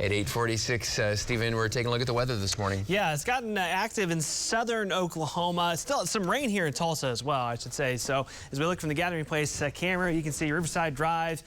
At 8:46, Stephen, we're taking a look at the weather this morning. Yeah, it's gotten active in southern Oklahoma. Still some rain here in Tulsa as well, I should say. So as we look from the gathering place camera, you can see Riverside Drive,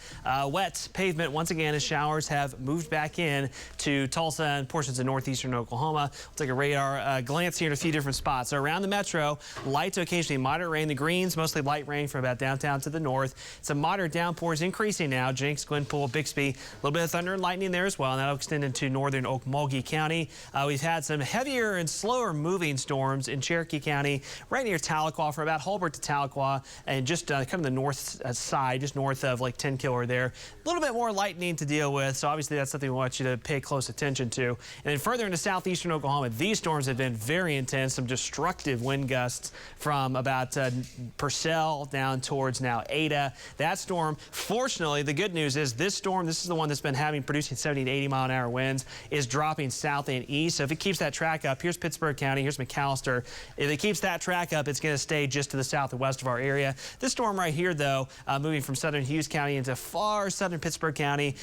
wet pavement once again as showers have moved back in to Tulsa and portions of northeastern Oklahoma. We'll take a radar glance here at a few different spots. So around the metro, light to occasionally moderate rain. The greens, mostly light rain from about downtown to the north. Some moderate downpours increasing now. Jenks, Glenpool, Bixby, a little bit of thunder and lightning there as well. And that'll extend into northern Okmulgee County. We've had some heavier and slower moving storms in Cherokee County, right near Tahlequah, from about Holbrook to Tahlequah, and just kind of the north side, just north of like 10 Killer there. A little bit more lightning to deal with, so obviously that's something we want you to pay close attention to. And then further into southeastern Oklahoma, these storms have been very intense, some destructive wind gusts from about Purcell down towards now Ada. That storm, fortunately, the good news is this storm, this is the one that's been producing 70 to 80 mile an hour winds, is dropping south and east. So if it keeps that track up, here's Pittsburg County, here's McAllister. If it keeps that track up, it's going to stay just to the south and west of our area. This storm right here, though, moving from southern Hughes County into far southern Pittsburg County,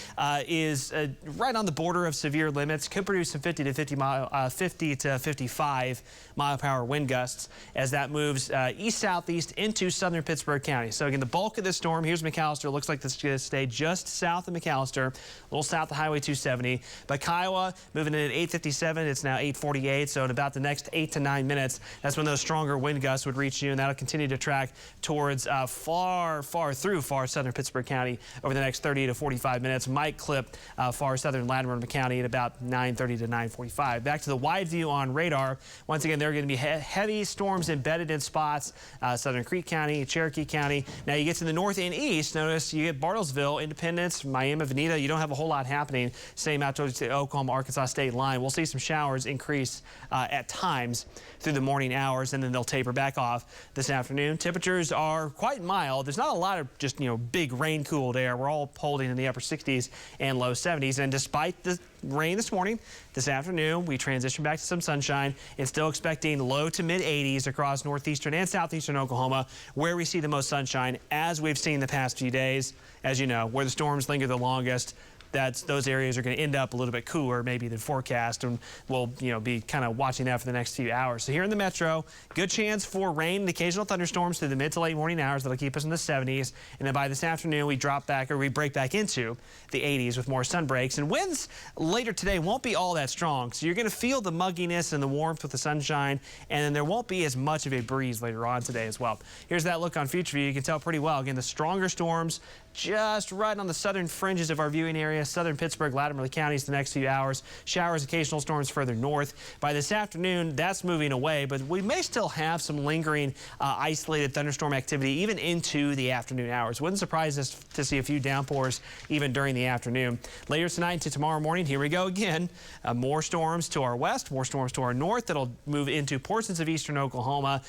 is right on the border of severe limits. Could produce some 50 to 55 mile per hour wind gusts as that moves east-southeast into southern Pittsburg County. So again, the bulk of this storm, here's McAllister. Looks like this is going to stay just south of McAllister, a little south of Highway 270. But Kiowa moving in at 8:57. It's now 8:48. So in about the next 8 to 9 minutes, that's when those stronger wind gusts would reach you, and that'll continue to track towards far southern Pittsburg County over the next 30 to 45 minutes. Might clip far southern Latimer County at about 9:30 to 9:45. Back to the wide view on radar. Once again, there are going to be heavy storms embedded in spots, southern Creek County, Cherokee County. Now you get to the north and east, notice you get Bartlesville, Independence, Miami, Veneta. You don't have a whole lot happening. Same out towards the Oklahoma-Arkansas state line. We'll see some showers increase at times through the morning hours, and then they'll taper back off this afternoon. Temperatures are quite mild. There's not a lot of just, big rain-cooled air. We're all holding in the upper 60s and low 70s. And despite the rain this morning, this afternoon, we transition back to some sunshine and still expecting low to mid 80s across northeastern and southeastern Oklahoma, where we see the most sunshine, as we've seen the past few days. As you know, where the storms linger the longest, those areas are going to end up a little bit cooler maybe than forecast, and we'll be kind of watching that for the next few hours. So here in the metro, good chance for rain and occasional thunderstorms through the mid to late morning hours. That'll keep us in the 70s, and then by this afternoon we break back into the 80s with more sun breaks, and winds later today won't be all that strong, so you're going to feel the mugginess and the warmth with the sunshine, and then there won't be as much of a breeze later on today as well. Here's that look on future view. You can tell pretty well. Again, the stronger storms just right on the southern fringes of our viewing area, southern Pittsburg, Latimer counties the next few hours. Showers, occasional storms further north. By this afternoon, that's moving away, but we may still have some lingering isolated thunderstorm activity even into the afternoon hours. Wouldn't surprise us to see a few downpours even during the afternoon. Later tonight into tomorrow morning, here we go again. More storms to our west, more storms to our north that'll move into portions of eastern Oklahoma.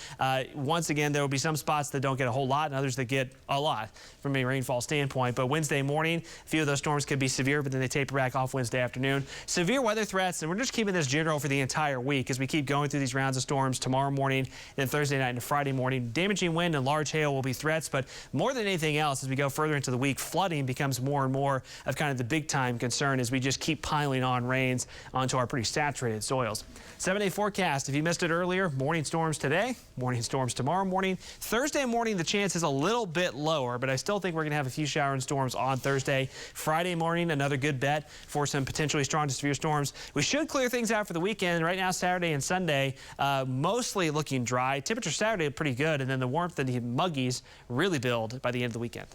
Once again, there will be some spots that don't get a whole lot and others that get a lot from a rainfall standpoint. But Wednesday morning, a few of those storms could be severe, but then they taper back off Wednesday afternoon. Severe weather threats, and we're just keeping this general for the entire week as we keep going through these rounds of storms tomorrow morning, then Thursday night and Friday morning. Damaging wind and large hail will be threats, but more than anything else, as we go further into the week, flooding becomes more and more of kind of the big time concern as we just keep piling on rains onto our pretty saturated soils. 7-day forecast. If you missed it earlier, morning storms today, morning storms tomorrow morning. Thursday morning, the chance is a little bit lower, but I still think we're going to have a few shower and storms on Thursday. Friday morning, another good bet for some potentially strong to severe storms. We should clear things out for the weekend. Right now, Saturday and Sunday, mostly looking dry. Temperature Saturday pretty good, and then the warmth and the muggies really build by the end of the weekend.